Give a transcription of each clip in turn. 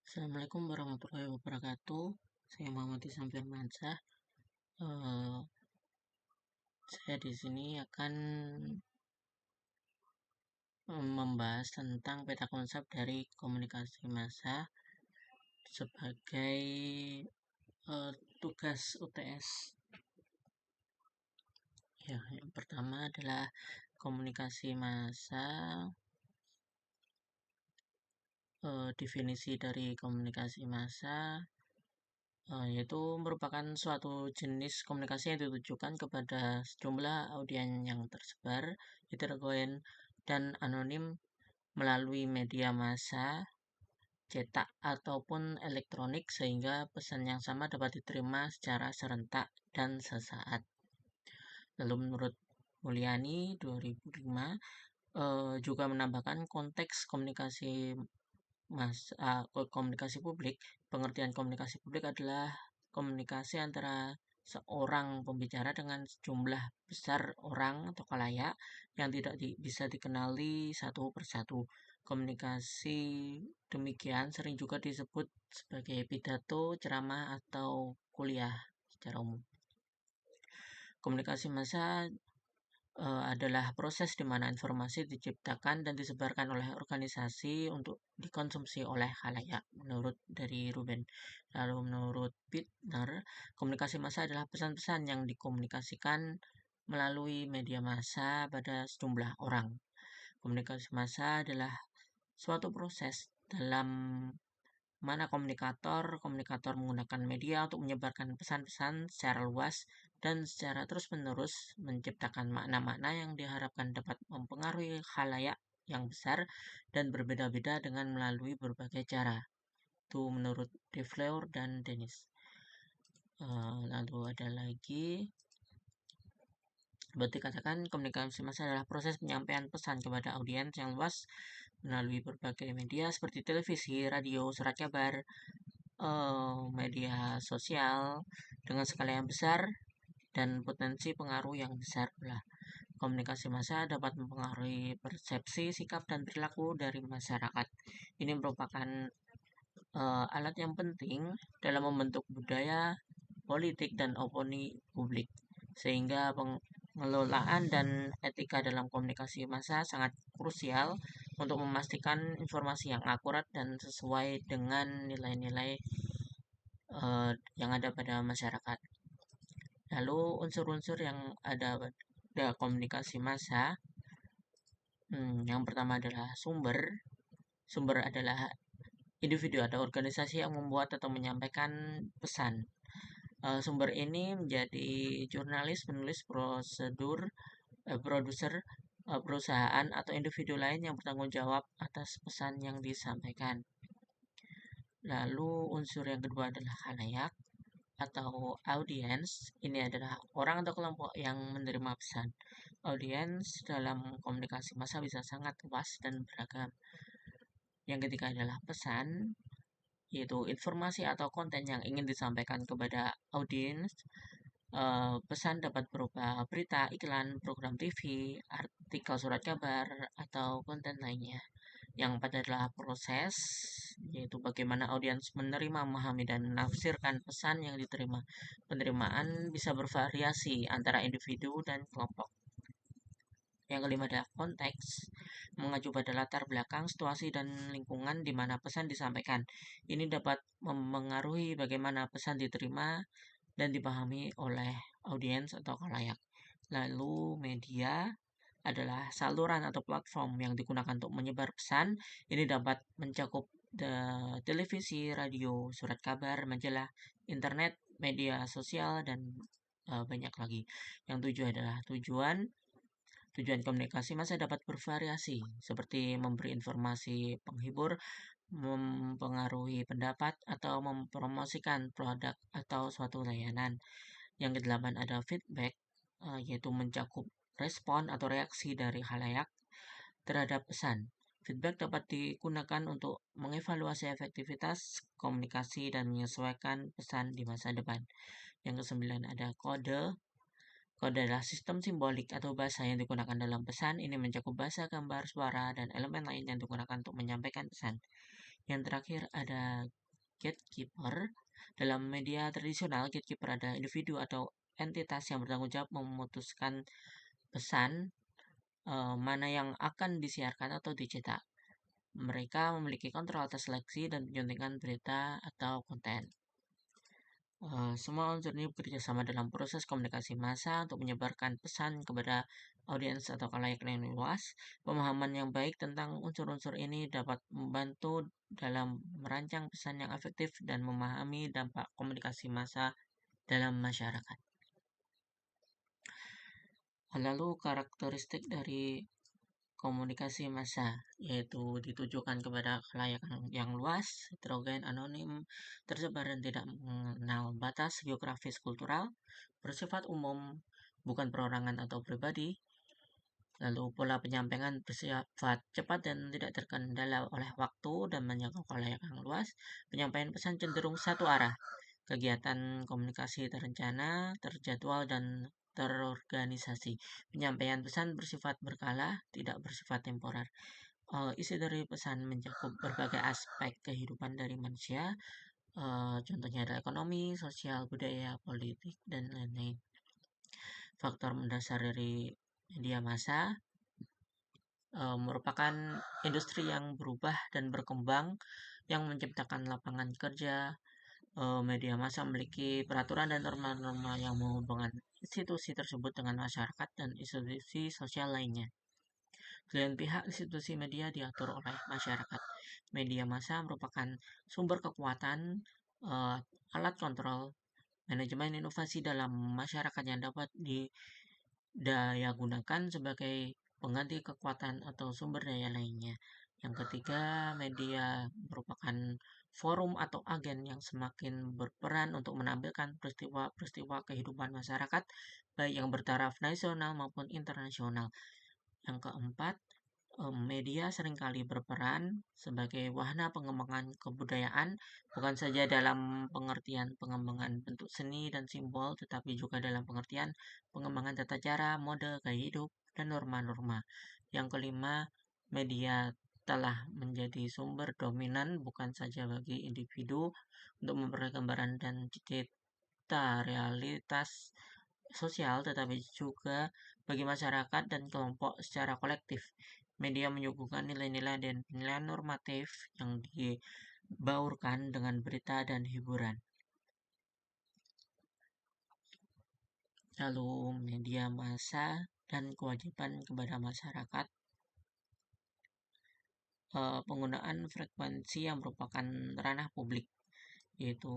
Assalamualaikum warahmatullahi wabarakatuh. Saya Muhammad Isam Firmansyah. Eh, saya di sini akan membahas tentang peta konsep dari komunikasi massa sebagai tugas UTS. Ya, yang pertama adalah komunikasi massa. Definisi dari komunikasi massa yaitu merupakan suatu jenis komunikasi yang ditujukan kepada sejumlah audiens yang tersebar, heterogen, dan anonim melalui media massa, cetak, ataupun elektronik sehingga pesan yang sama dapat diterima secara serentak dan sesaat. Lalu menurut Mulyani 2005 juga menambahkan konteks komunikasi publik. Pengertian komunikasi publik adalah komunikasi antara seorang pembicara dengan sejumlah besar orang atau khalayak yang tidak bisa dikenali satu persatu. Komunikasi demikian sering juga disebut sebagai pidato, ceramah, atau kuliah secara umum. Komunikasi massa adalah proses di mana informasi diciptakan dan disebarkan oleh organisasi untuk dikonsumsi oleh khalayak, menurut dari Ruben. Lalu menurut Bittner, komunikasi massa adalah pesan-pesan yang dikomunikasikan melalui media massa pada sejumlah orang. Komunikasi massa adalah suatu proses dalam mana komunikator menggunakan media untuk menyebarkan pesan-pesan secara luas dan secara terus-menerus menciptakan makna-makna yang diharapkan dapat mempengaruhi khalayak yang besar dan berbeda-beda dengan melalui berbagai cara. Itu menurut De Fleur dan Dennis. Lalu ada lagi, berarti katakan komunikasi massa adalah proses penyampaian pesan kepada audiens yang luas melalui berbagai media seperti televisi, radio, surat kabar, media sosial dengan skala yang besar dan potensi pengaruh yang besar pula. Komunikasi massa dapat mempengaruhi persepsi, sikap, dan perilaku dari masyarakat. Ini merupakan alat yang penting dalam membentuk budaya, politik, dan opini publik. Sehingga pengelolaan dan etika dalam komunikasi massa sangat krusial untuk memastikan informasi yang akurat dan sesuai dengan nilai-nilai yang ada pada masyarakat. Lalu unsur-unsur yang ada pada komunikasi massa, yang pertama adalah sumber. Sumber adalah individu atau organisasi yang membuat atau menyampaikan pesan. Sumber ini menjadi jurnalis, penulis, produser, perusahaan, atau individu lain yang bertanggung jawab atas pesan yang disampaikan. Lalu unsur yang kedua adalah khalayak atau audiens. Ini adalah orang atau kelompok yang menerima pesan. Audiens dalam komunikasi massa bisa sangat luas dan beragam. Yang ketiga adalah pesan, yaitu informasi atau konten yang ingin disampaikan kepada audiens. Pesan dapat berupa berita, iklan, program TV, artikel surat kabar, atau konten lainnya. Yang pada adalah proses, yaitu bagaimana audiens menerima, memahami, dan menafsirkan pesan yang diterima. Penerimaan bisa bervariasi antara individu dan kelompok. Yang kelima adalah konteks, mengacu pada latar belakang, situasi, dan lingkungan di mana pesan disampaikan. Ini dapat mempengaruhi bagaimana pesan diterima dan dipahami oleh audiens atau khalayak. Lalu media adalah saluran atau platform yang digunakan untuk menyebar pesan. Ini dapat mencakup televisi, radio, surat kabar, majalah, internet, media sosial, dan banyak lagi. Yang tujuh adalah tujuan. Tujuan komunikasi massa dapat bervariasi, seperti memberi informasi penghibur, mempengaruhi pendapat, atau mempromosikan produk atau suatu layanan. Yang kedelapan ada feedback, yaitu mencakup respon atau reaksi dari khalayak terhadap pesan. Feedback dapat digunakan untuk mengevaluasi efektivitas komunikasi dan menyesuaikan pesan di masa depan. Yang kesembilan ada kode. Kode adalah sistem simbolik atau bahasa yang digunakan dalam pesan. Ini mencakup bahasa, gambar, suara, dan elemen lain yang digunakan untuk menyampaikan pesan. Yang terakhir ada gatekeeper. Dalam media tradisional, gatekeeper ada individu atau entitas yang bertanggung jawab memutuskan pesan mana yang akan disiarkan atau dicetak. Mereka memiliki kontrol atas seleksi dan penyuntingan berita atau konten. Semua unsur ini bekerja sama dalam proses komunikasi massa untuk menyebarkan pesan kepada audiens atau khalayak yang luas. Pemahaman yang baik tentang unsur-unsur ini dapat membantu dalam merancang pesan yang efektif dan memahami dampak komunikasi massa dalam masyarakat. Lalu karakteristik dari komunikasi massa, yaitu ditujukan kepada khalayak yang luas, heterogen, anonim, tersebar dan tidak mengenal batas geografis kultural, bersifat umum, bukan perorangan atau pribadi. Lalu pola penyampaian bersifat cepat dan tidak terkendala oleh waktu dan menjangkau khalayak yang luas. Penyampaian pesan cenderung satu arah. Kegiatan komunikasi terencana, terjadwal, dan terorganisasi. Penyampaian pesan bersifat berkala, tidak bersifat temporer. Isi dari pesan mencakup berbagai aspek kehidupan dari manusia. Contohnya ada ekonomi, sosial, budaya, politik, dan lain-lain. Faktor mendasar dari media massa merupakan industri yang berubah dan berkembang yang menciptakan lapangan kerja. Media massa memiliki peraturan dan norma-norma yang menghubungkan institusi tersebut dengan masyarakat dan institusi sosial lainnya. Selain pihak, institusi media diatur oleh masyarakat. Media massa merupakan sumber kekuatan, alat kontrol, manajemen inovasi dalam masyarakat yang dapat daya gunakan sebagai pengganti kekuatan atau sumber daya lainnya. Yang ketiga, media merupakan forum atau agen yang semakin berperan untuk menampilkan peristiwa-peristiwa kehidupan masyarakat, baik yang bertaraf nasional maupun internasional. Yang keempat, media seringkali berperan sebagai wahana pengembangan kebudayaan, bukan saja dalam pengertian pengembangan bentuk seni dan simbol, tetapi juga dalam pengertian pengembangan tata cara, mode, gaya hidup, dan norma-norma. Yang kelima, media telah menjadi sumber dominan bukan saja bagi individu untuk memperoleh gambaran dan cita realitas sosial, tetapi juga bagi masyarakat dan kelompok secara kolektif. Media menyuguhkan nilai-nilai dan penilaian normatif yang dibaurkan dengan berita dan hiburan. Lalu media massa dan kewajiban kepada masyarakat. Penggunaan frekuensi yang merupakan ranah publik, yaitu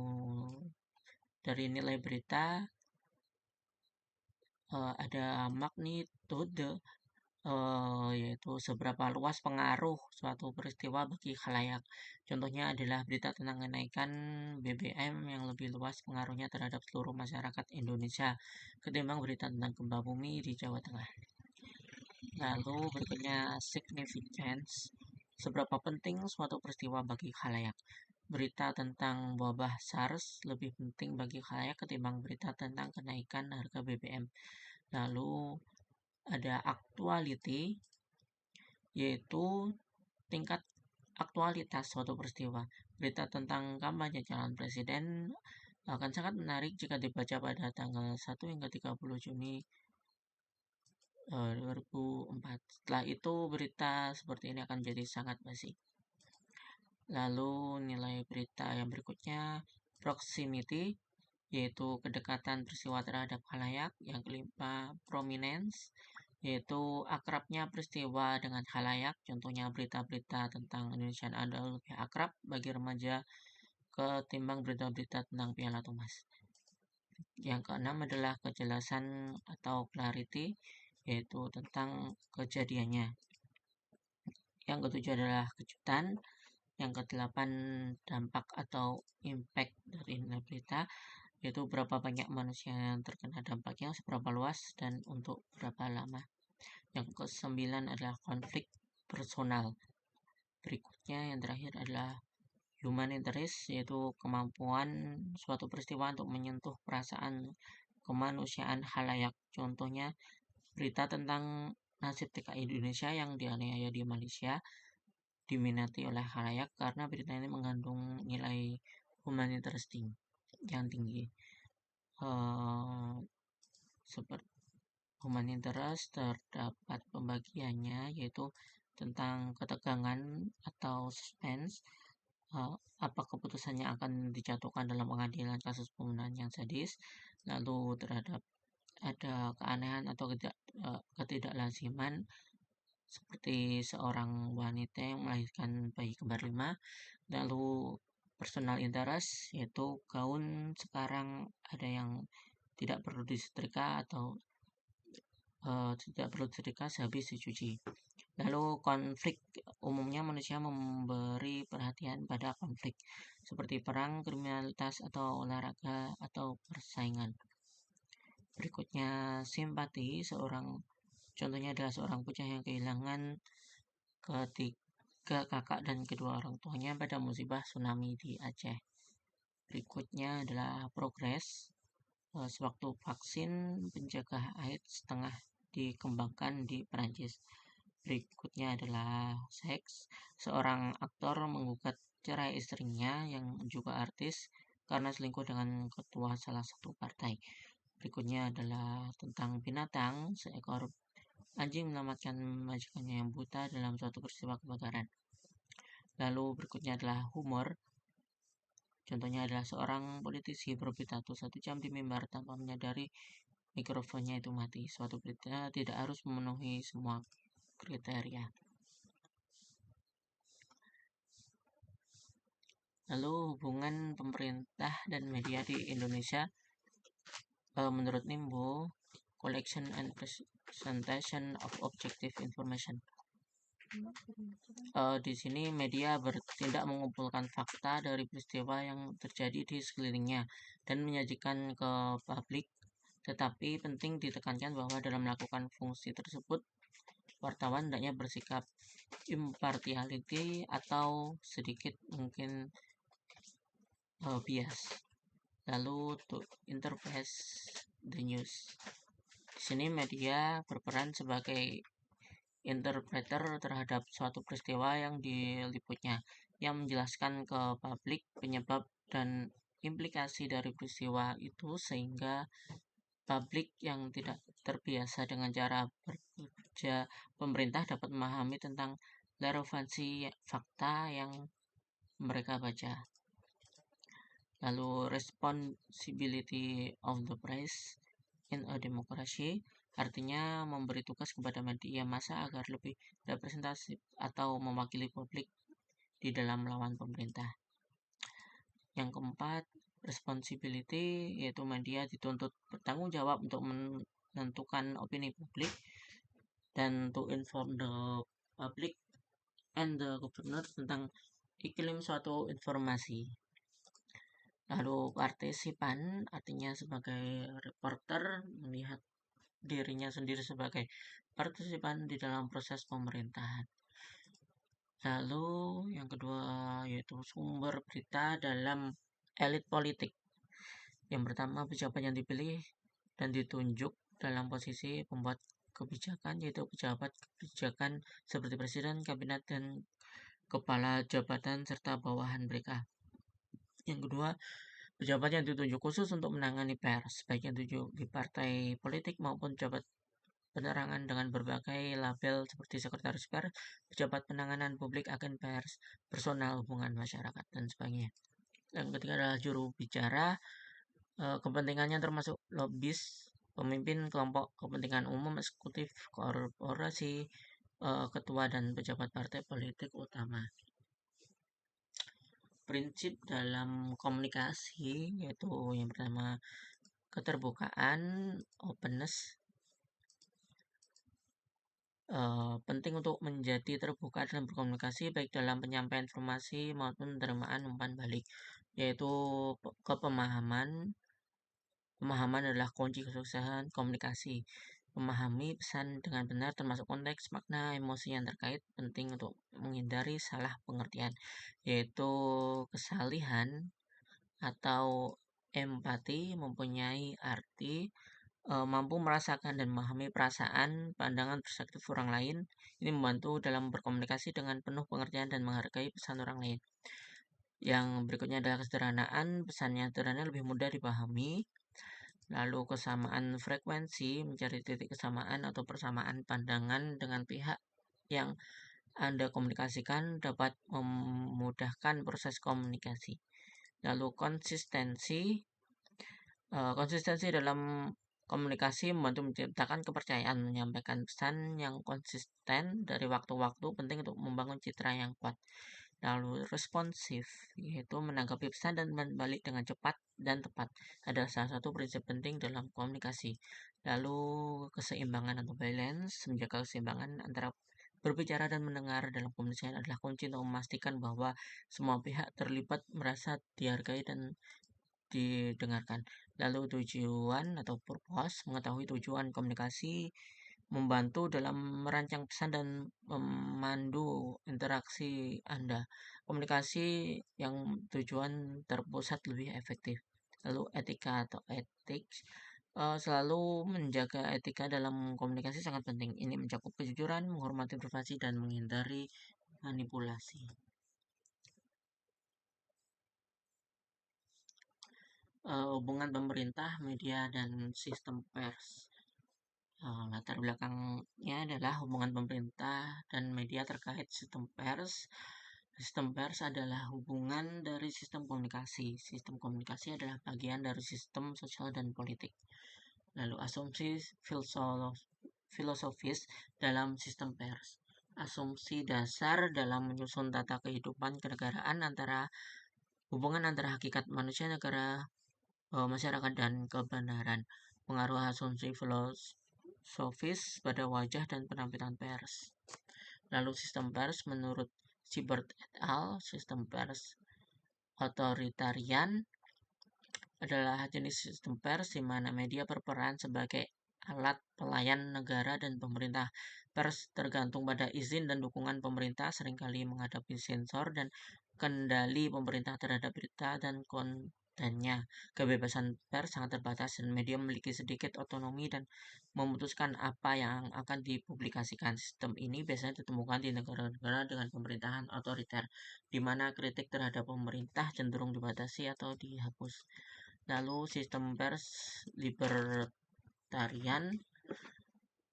dari nilai berita ada magnitude, yaitu seberapa luas pengaruh suatu peristiwa bagi khalayak. Contohnya adalah berita tentang kenaikan BBM yang lebih luas pengaruhnya terhadap seluruh masyarakat Indonesia ketimbang berita tentang gempa bumi di Jawa Tengah. Lalu berikutnya significance. Seberapa penting suatu peristiwa bagi khalayak. Berita tentang wabah SARS lebih penting bagi khalayak ketimbang berita tentang kenaikan harga BBM. Lalu ada actuality, yaitu tingkat aktualitas suatu peristiwa. Berita tentang kampanye calon presiden akan sangat menarik jika dibaca pada tanggal 1 hingga 30 Juni 2004. Setelah itu berita seperti ini akan jadi sangat basi. Lalu nilai berita yang berikutnya proximity, yaitu kedekatan peristiwa terhadap khalayak. Yang kelima prominence, yaitu akrabnya peristiwa dengan khalayak. Contohnya berita-berita tentang Indonesian Idol lebih akrab bagi remaja ketimbang berita-berita tentang Piala Thomas. Yang keenam adalah kejelasan atau clarity, yaitu tentang kejadiannya. Yang ketujuh adalah kejutan. Yang kedelapan dampak atau impact dari nilai berita, yaitu berapa banyak manusia yang terkena dampaknya, seberapa luas, dan untuk berapa lama. Yang kesembilan adalah konflik personal. Berikutnya yang terakhir adalah human interest, yaitu kemampuan suatu peristiwa untuk menyentuh perasaan kemanusiaan khalayak. Contohnya berita tentang nasib TKI Indonesia yang dianiaya di Malaysia diminati oleh khalayak karena berita ini mengandung nilai humanitarian yang tinggi. Seperti humanitarian terdapat pembagiannya, yaitu tentang ketegangan atau suspense, apa keputusannya akan dijatuhkan dalam pengadilan kasus pembunuhan yang sadis, lalu terhadap ada keanehan atau ketidaklaziman seperti seorang wanita yang melahirkan bayi kembar 5, lalu personal interest, yaitu gaun sekarang ada yang tidak perlu disetrika atau tidak perlu disetrika sehabis dicuci. Lalu konflik, umumnya manusia memberi perhatian pada konflik seperti perang, kriminalitas, atau olahraga atau persaingan. Berikutnya simpati, contohnya adalah seorang bocah yang kehilangan ketiga kakak dan kedua orang tuanya pada musibah tsunami di Aceh. Berikutnya adalah progres, sewaktu vaksin pencegah AIDS setengah dikembangkan di Perancis. Berikutnya adalah seks, seorang aktor menggugat cerai istrinya yang juga artis karena selingkuh dengan ketua salah satu partai. Berikutnya adalah tentang binatang, seekor anjing menyelamatkan majikannya yang buta dalam suatu peristiwa kebakaran. Lalu berikutnya adalah humor. Contohnya adalah seorang politisi berpidato 1 jam di mimbar tanpa menyadari mikrofonnya itu mati. Suatu berita tidak harus memenuhi semua kriteria. Lalu hubungan pemerintah dan media di Indonesia, menurut Nimbo, collection and presentation of objective information. Di sini media bertindak mengumpulkan fakta dari peristiwa yang terjadi di sekelilingnya dan menyajikan ke publik. Tetapi penting ditekankan bahwa dalam melakukan fungsi tersebut, wartawan hendaknya bersikap impartiality atau sedikit mungkin bias. Lalu to interpret the news. Di sini media berperan sebagai interpreter terhadap suatu peristiwa yang diliputnya, yang menjelaskan ke publik penyebab dan implikasi dari peristiwa itu sehingga publik yang tidak terbiasa dengan cara bekerja pemerintah dapat memahami tentang relevansi fakta yang mereka baca. Lalu responsibility of the press in a democracy, artinya memberi tugas kepada media massa agar lebih representatif atau mewakili publik di dalam melawan pemerintah. Yang keempat, responsibility, yaitu media dituntut bertanggung jawab untuk menentukan opini publik dan to inform the public and the government tentang iklim suatu informasi. Lalu partisipan, artinya sebagai reporter, melihat dirinya sendiri sebagai partisipan di dalam proses pemerintahan. Lalu yang kedua yaitu sumber berita dalam elit politik. Yang pertama, pejabat yang dipilih dan ditunjuk dalam posisi pembuat kebijakan, yaitu pejabat kebijakan seperti presiden, kabinet, dan kepala jabatan serta bawahan mereka. Yang kedua, pejabat yang ditunjuk khusus untuk menangani pers, baik yang ditunjuk di partai politik maupun pejabat penerangan dengan berbagai label seperti sekretaris pers, pejabat penanganan publik, agen pers, personal hubungan masyarakat, dan sebagainya. Yang ketiga adalah juru bicara, kepentingannya termasuk lobis, pemimpin kelompok kepentingan umum, eksekutif, korporasi, ketua dan pejabat partai politik utama. Prinsip dalam komunikasi yaitu yang pertama keterbukaan, openness. Penting untuk menjadi terbuka dalam berkomunikasi baik dalam penyampaian informasi maupun penerimaan umpan balik, yaitu kepemahaman. Pemahaman adalah kunci kesuksesan komunikasi. Memahami pesan dengan benar termasuk konteks, makna, emosi yang terkait, penting untuk menghindari salah pengertian, yaitu kesalihan atau empati mempunyai arti mampu merasakan dan memahami perasaan, pandangan, perspektif orang lain. Ini membantu dalam berkomunikasi dengan penuh pengertian dan menghargai pesan orang lain. Yang berikutnya adalah kesederhanaan. Pesannya sederhana lebih mudah dipahami. Lalu kesamaan frekuensi, mencari titik kesamaan atau persamaan pandangan dengan pihak yang Anda komunikasikan dapat memudahkan proses komunikasi. Lalu konsistensi dalam komunikasi membantu menciptakan kepercayaan, menyampaikan pesan yang konsisten dari waktu-waktu penting untuk membangun citra yang kuat. Lalu responsif, yaitu menanggapi pesan dan balik dengan cepat dan tepat, adalah salah satu prinsip penting dalam komunikasi. Lalu keseimbangan atau balance, menjaga keseimbangan antara berbicara dan mendengar dalam komunikasi adalah kunci untuk memastikan bahwa semua pihak terlibat merasa dihargai dan didengarkan. Lalu tujuan atau purpose, mengetahui tujuan komunikasi, membantu dalam merancang pesan dan memandu interaksi Anda. Komunikasi yang tujuan terpusat lebih efektif. Lalu etika atau ethics, selalu menjaga etika dalam komunikasi sangat penting. Ini mencakup kejujuran, menghormati privasi, dan menghindari manipulasi. Hubungan pemerintah, media, dan sistem pers. Latar belakangnya adalah hubungan pemerintah dan media terkait sistem pers. Sistem pers adalah hubungan dari sistem komunikasi. Sistem komunikasi adalah bagian dari sistem sosial dan politik. Lalu asumsi filosofis dalam sistem pers. Asumsi dasar dalam menyusun tata kehidupan kenegaraan hubungan antara hakikat manusia, negara, masyarakat, dan kebenaran. Pengaruh asumsi filosofis pada wajah dan penampilan pers. Lalu sistem pers menurut Siebert et al. Sistem pers otoritarian adalah jenis sistem pers di mana media berperan sebagai alat pelayan negara dan pemerintah. Pers tergantung pada izin dan dukungan pemerintah, seringkali menghadapi sensor dan kendali pemerintah terhadap berita dan kontennya. Kebebasan pers sangat terbatas dan media memiliki sedikit otonomi dan memutuskan apa yang akan dipublikasikan. Sistem ini biasanya ditemukan di negara-negara dengan pemerintahan otoriter, di mana kritik terhadap pemerintah cenderung dibatasi atau dihapus. Lalu sistem pers libertarian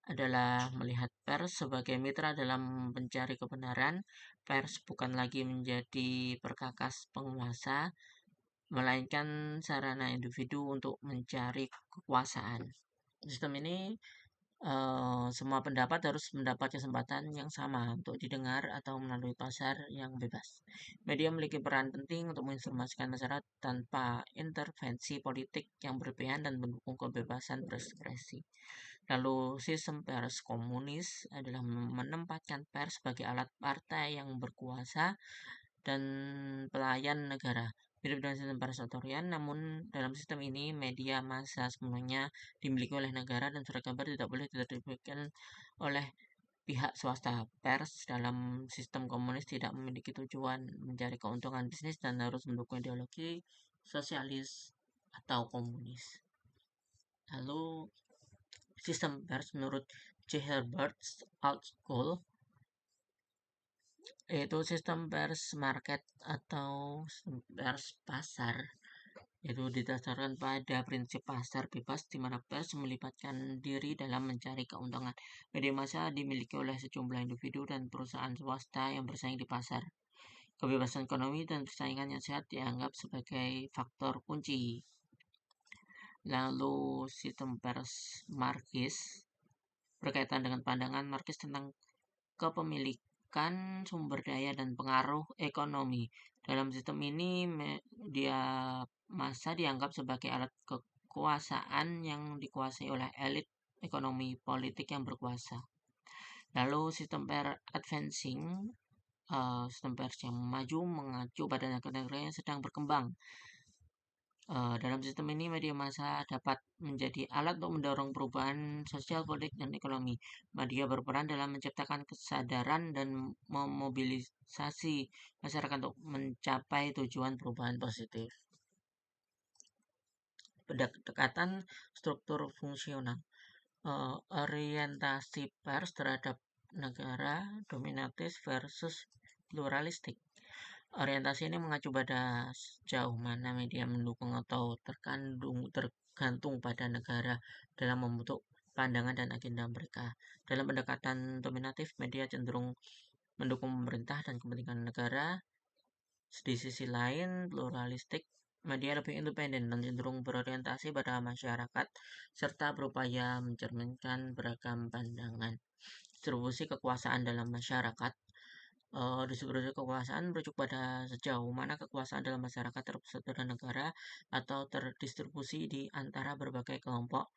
adalah melihat pers sebagai mitra dalam mencari kebenaran. Pers bukan lagi menjadi perkakas penguasa, melainkan sarana individu untuk mencari kekuasaan. Sistem ini semua pendapat harus mendapat kesempatan yang sama untuk didengar atau melalui pasar yang bebas. Media memiliki peran penting untuk menginformasikan masyarakat tanpa intervensi politik yang berlebihan dan mendukung kebebasan berekspresi. Lalu sistem pers komunis adalah menempatkan pers sebagai alat partai yang berkuasa dan pelayan negara. Mirip dengan sistem pers otoritarian, namun dalam sistem ini media massa sepenuhnya dimiliki oleh negara dan surat kabar tidak boleh diterbitkan oleh pihak swasta. Pers dalam sistem komunis tidak memiliki tujuan mencari keuntungan bisnis dan harus mendukung ideologi sosialis atau komunis. Lalu sistem pers menurut J. Herbert School yaitu sistem pers market atau pers pasar, itu didasarkan pada prinsip pasar bebas di mana pers melibatkan diri dalam mencari keuntungan. Media massa dimiliki oleh sejumlah individu dan perusahaan swasta yang bersaing di pasar. Kebebasan ekonomi dan persaingan yang sehat dianggap sebagai faktor kunci. Lalu sistem pers markis berkaitan dengan pandangan Markis tentang kepemilikan sumber daya dan pengaruh ekonomi. Dalam sistem ini, media massa dianggap sebagai alat kekuasaan yang dikuasai oleh elit ekonomi politik yang berkuasa. Lalu sistem pers advancing, sistem pers yang maju mengacu pada negara-negara yang sedang berkembang. Dalam sistem ini, media massa dapat menjadi alat untuk mendorong perubahan sosial, politik, dan ekonomi. Media berperan dalam menciptakan kesadaran dan memobilisasi masyarakat untuk mencapai tujuan perubahan positif. Pendekatan struktur fungsional. Orientasi pers terhadap negara dominatis versus pluralistik. Orientasi ini mengacu pada sejauh mana media mendukung atau tergantung pada negara dalam membentuk pandangan dan agenda mereka. Dalam pendekatan dominatif, media cenderung mendukung pemerintah dan kepentingan negara. Di sisi lain, pluralistik, media lebih independen dan cenderung berorientasi pada masyarakat serta berupaya mencerminkan beragam pandangan. Distribusi kekuasaan dalam masyarakat. Distribusi kekuasaan merujuk pada sejauh mana kekuasaan dalam masyarakat terpusat pada negara atau terdistribusi di antara berbagai kelompok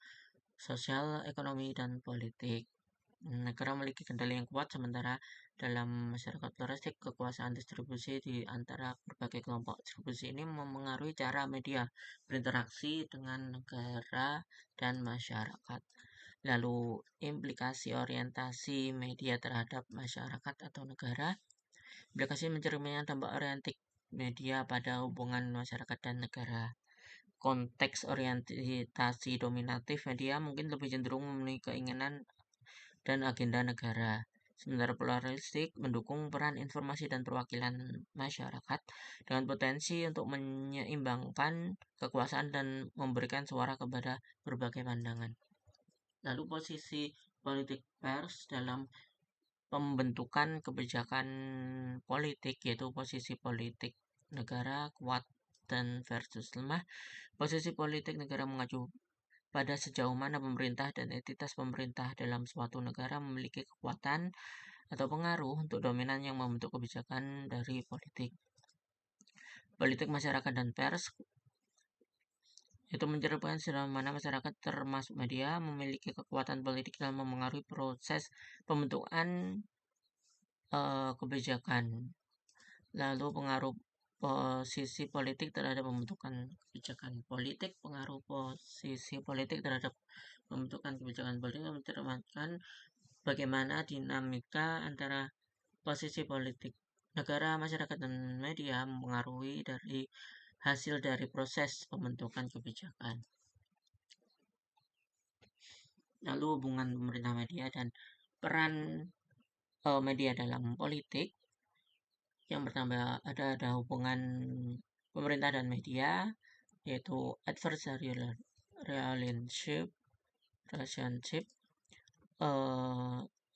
sosial, ekonomi, dan politik. Negara memiliki kendali yang kuat, sementara dalam masyarakat pluralistik, kekuasaan distribusi di antara berbagai kelompok distribusi ini memengaruhi cara media berinteraksi dengan negara dan masyarakat. Lalu, implikasi orientasi media terhadap masyarakat atau negara. Implikasi mencerminkan dampak orientik media pada hubungan masyarakat dan negara. Konteks orientasi dominatif media mungkin lebih cenderung memenuhi keinginan dan agenda negara. Sementara pluralistik mendukung peran informasi dan perwakilan masyarakat dengan potensi untuk menyeimbangkan kekuasaan dan memberikan suara kepada berbagai pandangan. Lalu posisi politik pers dalam pembentukan kebijakan politik, yaitu posisi politik negara kuat dan versus lemah. Posisi politik negara mengacu pada sejauh mana pemerintah dan entitas pemerintah dalam suatu negara memiliki kekuatan atau pengaruh untuk dominan yang membentuk kebijakan dari politik. Politik masyarakat dan pers itu mencerminkan sejauh mana masyarakat termasuk media memiliki kekuatan politik dalam memengaruhi proses pembentukan kebijakan. Lalu pengaruh posisi politik terhadap pembentukan kebijakan politik. Pengaruh posisi politik terhadap pembentukan kebijakan politik mencerminkan bagaimana dinamika antara posisi politik negara, masyarakat, dan media mempengaruhi dari hasil dari proses pembentukan kebijakan. Lalu hubungan pemerintah media dan peran media dalam politik. Yang pertama ada hubungan pemerintah dan media, yaitu adversarial relationship.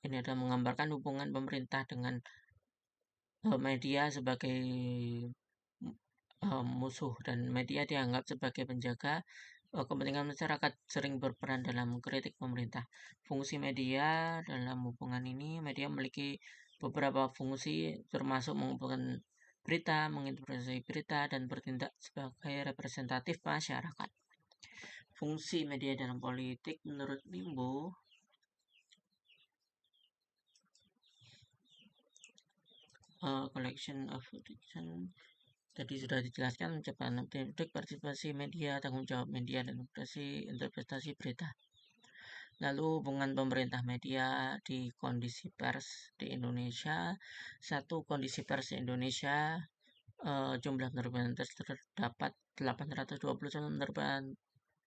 Ini adalah menggambarkan hubungan pemerintah dengan media sebagai musuh, dan media dianggap sebagai penjaga kepentingan masyarakat, sering berperan dalam kritik pemerintah. Fungsi media dalam hubungan ini, media memiliki beberapa fungsi termasuk mengumpulkan berita, menginterpretasi berita, dan bertindak sebagai representatif masyarakat. Fungsi media dalam politik menurut Limbo collection of fiction tadi sudah dijelaskan, menciptakan partisipasi media, tanggung jawab media, dan interpretasi berita. Lalu hubungan pemerintah media di kondisi pers di Indonesia. Satu, kondisi pers di Indonesia, jumlah penerbitan terdapat 821 penerbitan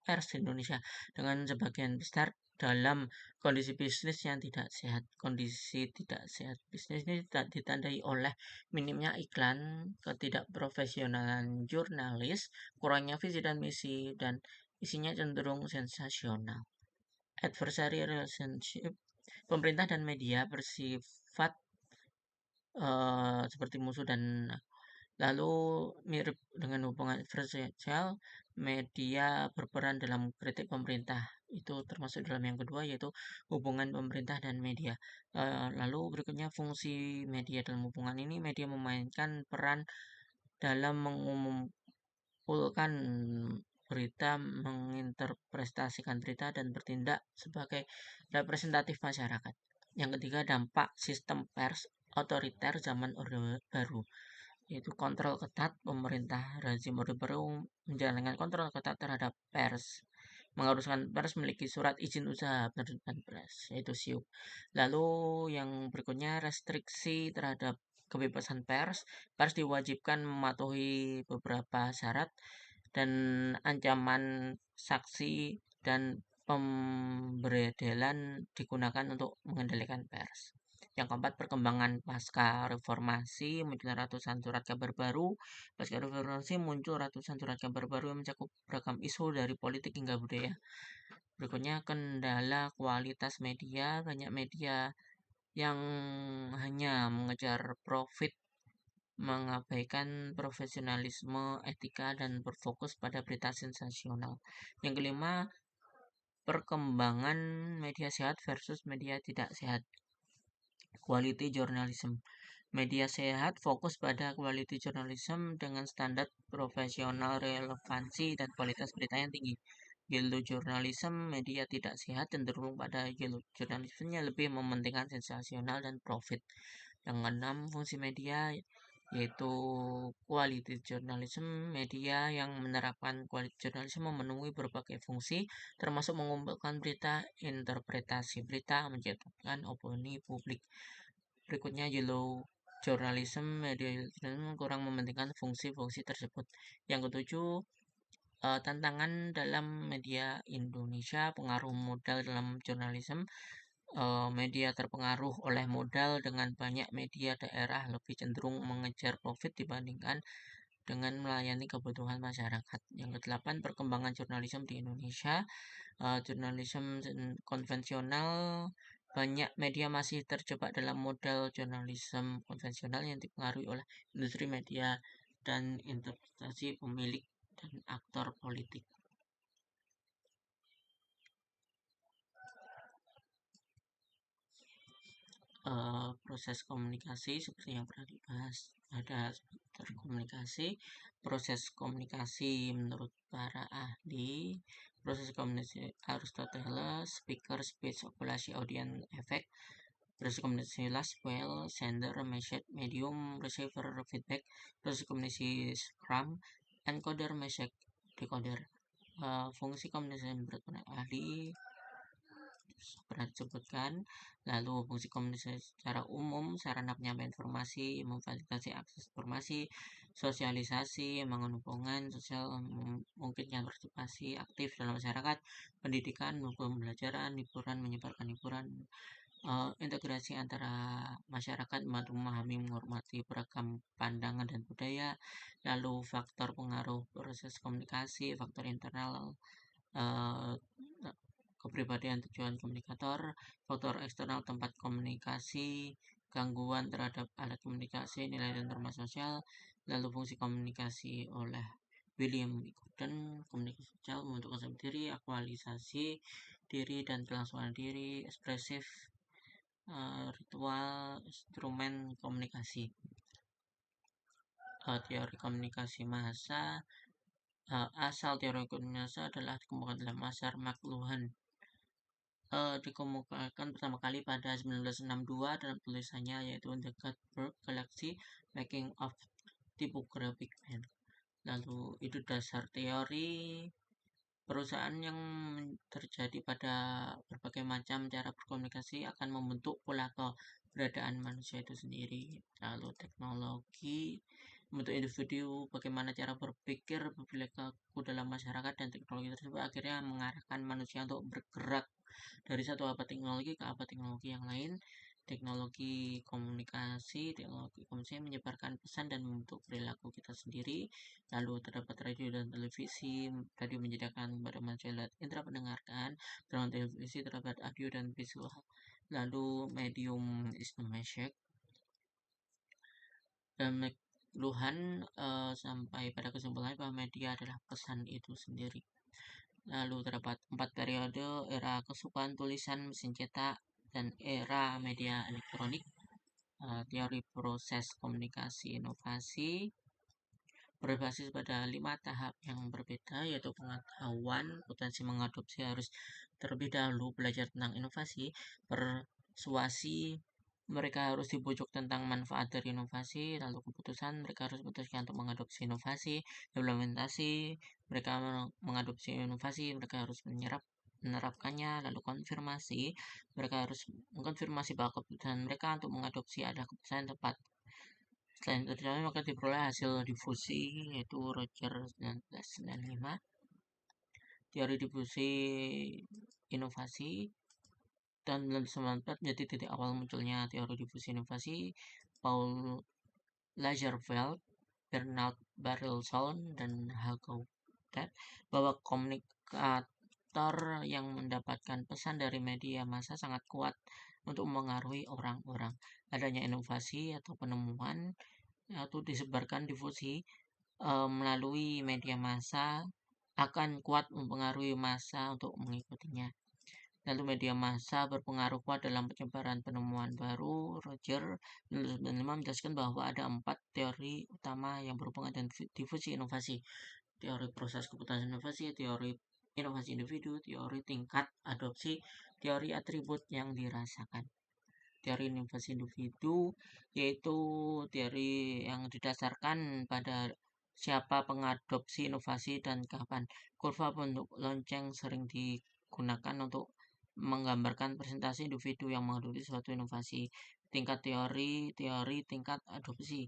pers di Indonesia dengan sebagian besar dalam kondisi bisnis yang tidak sehat. Kondisi tidak sehat bisnis ini tidak ditandai oleh minimnya iklan, ketidakprofesionalan jurnalis, kurangnya visi dan misi, dan isinya cenderung sensasional. Adversary relationship, pemerintah dan media bersifat seperti musuh, dan lalu mirip dengan hubungan adversarial, media berperan dalam kritik pemerintah. Itu termasuk dalam yang kedua, yaitu hubungan pemerintah dan media. Lalu berikutnya fungsi media dalam hubungan ini. Media memainkan peran dalam mengumpulkan berita, menginterpretasikan berita, dan bertindak sebagai representatif masyarakat. Yang ketiga, dampak sistem pers otoriter zaman Orde Baru, yaitu kontrol ketat pemerintah. Rezim Orde Baru menjalankan kontrol ketat terhadap pers, mengharuskan pers memiliki surat izin usaha penerbitan pers, yaitu SIUP. Lalu yang berikutnya, restriksi terhadap kebebasan pers. Pers diwajibkan mematuhi beberapa syarat dan ancaman saksi dan pemberedelan digunakan untuk mengendalikan pers. Yang keempat, perkembangan pasca reformasi, muncul ratusan surat kabar baru. Pasca reformasi muncul ratusan surat kabar baru yang mencakup beragam isu dari politik hingga budaya. Berikutnya, kendala kualitas media. Banyak media yang hanya mengejar profit, mengabaikan profesionalisme, etika, dan berfokus pada berita sensasional. Yang kelima, perkembangan media sehat versus media tidak sehat. Quality journalism. Media sehat fokus pada quality journalism dengan standar profesional, relevansi, dan kualitas berita yang tinggi. Yellow journalism, media tidak sehat cenderung pada yellow journalismnya lebih mementingkan sensasional dan profit. Yang keenam, fungsi media yaitu quality journalism. Media yang menerapkan quality journalism memenuhi berbagai fungsi, termasuk mengumpulkan berita, interpretasi berita, menciptakan opini publik. Berikutnya, yellow journalism. Media journalism kurang mementingkan fungsi-fungsi tersebut. Yang ketujuh, tantangan dalam media Indonesia, pengaruh modal dalam jurnalisme. Media terpengaruh oleh modal dengan banyak media daerah lebih cenderung mengejar profit dibandingkan dengan melayani kebutuhan masyarakat. Yang kedelapan, perkembangan jurnalisme di Indonesia. Jurnalisme konvensional, banyak media masih terjebak dalam modal jurnalisme konvensional yang dipengaruhi oleh industri media dan interpretasi pemilik dan aktor politik. Proses komunikasi seperti yang pernah dibahas, ada komunikasi, proses komunikasi menurut para ahli, proses komunikasi Aristoteles, speaker, speech, populasi, audience, effect, proses komunikasi Laswell, sender, message, medium, receiver, feedback, proses komunikasi Scrum, encoder, message, decoder. Fungsi komunikasi menurut para ahli pernah disebutkan. Lalu fungsi komunikasi secara umum, sarana penyampaian informasi, memfasilitasi akses informasi, sosialisasi, membangun hubungan sosial, memungkinkan partisipasi aktif dalam masyarakat, pendidikan, pembelajaran, hiburan, menyebarkan hiburan, integrasi antara masyarakat, membantu memahami, menghormati beragam pandangan dan budaya. Lalu faktor pengaruh proses komunikasi, faktor internal, kepribadian tujuan komunikator, faktor eksternal tempat komunikasi, gangguan terhadap alat komunikasi, nilai dan norma sosial, lalu fungsi komunikasi oleh William Gordon, komunikasi sosial membentuk konsep diri, aktualisasi diri dan kelangsungan diri, ekspresif, ritual, instrumen komunikasi. Teori komunikasi massa. Asal teori komunikasi massa adalah dikembangkan dalam Asar McLuhan, dikemukakan pertama kali pada 1962 dalam tulisannya yaitu The Gutenberg Galaxy Making of Typographic Man. Lalu itu dasar teori perusahaan yang terjadi pada berbagai macam cara berkomunikasi akan membentuk pola keberadaan manusia itu sendiri. Lalu teknologi membentuk individu, bagaimana cara berpikir berperilaku dalam masyarakat, dan teknologi tersebut akhirnya mengarahkan manusia untuk bergerak dari satu abad teknologi ke abad teknologi yang lain. Teknologi komunikasi menyebarkan pesan dan membentuk perilaku kita sendiri. Lalu terdapat radio dan televisi. Radio menyediakan kepada manusia indera pendengaran, sedangkan televisi terdapat audio dan visual. Lalu medium is the message. Dan McLuhan sampai pada kesimpulan bahwa media adalah pesan itu sendiri. Lalu terdapat 4 periode: era kesukaan tulisan, mesin cetak, dan era media elektronik. Teori proses komunikasi inovasi berbasis pada 5 tahap yang berbeda, yaitu pengetahuan, potensi mengadopsi harus terlebih dahulu belajar tentang inovasi, persuasi, mereka harus dibujuk tentang manfaat dari inovasi, lalu keputusan, mereka harus memutuskan untuk mengadopsi inovasi, implementasi, mereka mengadopsi inovasi, mereka harus menerapkannya, lalu konfirmasi, mereka harus mengkonfirmasi bahwa keputusan mereka untuk mengadopsi adalah keputusan yang tepat. Selain itu tercapai, maka diperoleh hasil difusi, yaitu Roger 1995. Teori difusi inovasi tahun 1994 menjadi titik awal munculnya teori difusi inovasi. Paul Lagerfeld, Bernard Barilson, dan Hugo Pratt bahwa komunikator yang mendapatkan pesan dari media massa sangat kuat untuk mengaruhi orang-orang. Adanya inovasi atau penemuan atau disebarkan difusi melalui media massa akan kuat mempengaruhi massa untuk mengikutinya. Lalu media massa berpengaruh kuat dalam penyebaran penemuan baru. Roger 1995 menjelaskan bahwa ada 4 teori utama yang berhubungan dengan difusi inovasi. Teori proses keputusan inovasi, teori inovasi individu, teori tingkat adopsi, teori atribut yang dirasakan. Teori inovasi individu yaitu teori yang didasarkan pada siapa pengadopsi inovasi dan kapan. Kurva bentuk lonceng sering digunakan untuk menggambarkan presentasi individu yang mengadopsi suatu inovasi. Tingkat teori tingkat adopsi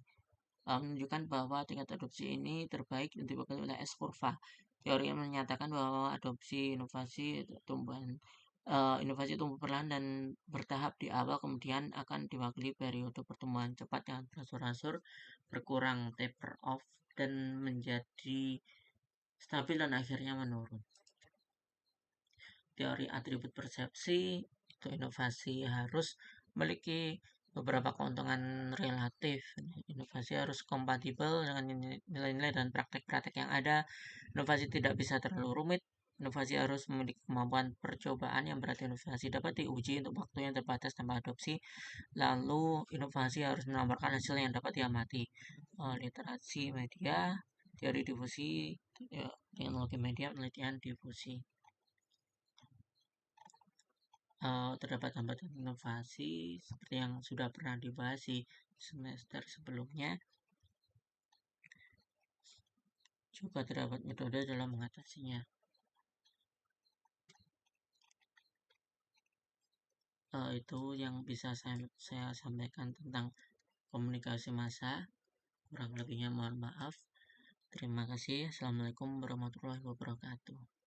menunjukkan bahwa tingkat adopsi ini terbaik dibagi oleh S kurva. Teori yang menyatakan bahwa adopsi inovasi tumbuh perlahan dan bertahap di awal, kemudian akan diwakili periode pertumbuhan cepat yang berangsur-angsur berkurang, taper off, dan menjadi stabil dan akhirnya menurun. Teori atribut persepsi itu inovasi harus memiliki beberapa keuntungan relatif. Inovasi harus kompatibel dengan nilai-nilai dan praktek-praktek yang ada. Inovasi tidak bisa terlalu rumit. Inovasi harus memiliki kemampuan percobaan yang berarti inovasi dapat diuji untuk waktu yang terbatas tanpa adopsi. Lalu inovasi harus menawarkan hasil yang dapat diamati. Literasi media, teori difusi, teknologi media, penelitian difusi. Terdapat hambatan inovasi seperti yang sudah pernah dibahas di semester sebelumnya. Juga terdapat metode dalam mengatasinya. Itu yang bisa saya sampaikan tentang komunikasi massa. Kurang lebihnya mohon maaf. Terima kasih. Assalamualaikum warahmatullahi wabarakatuh.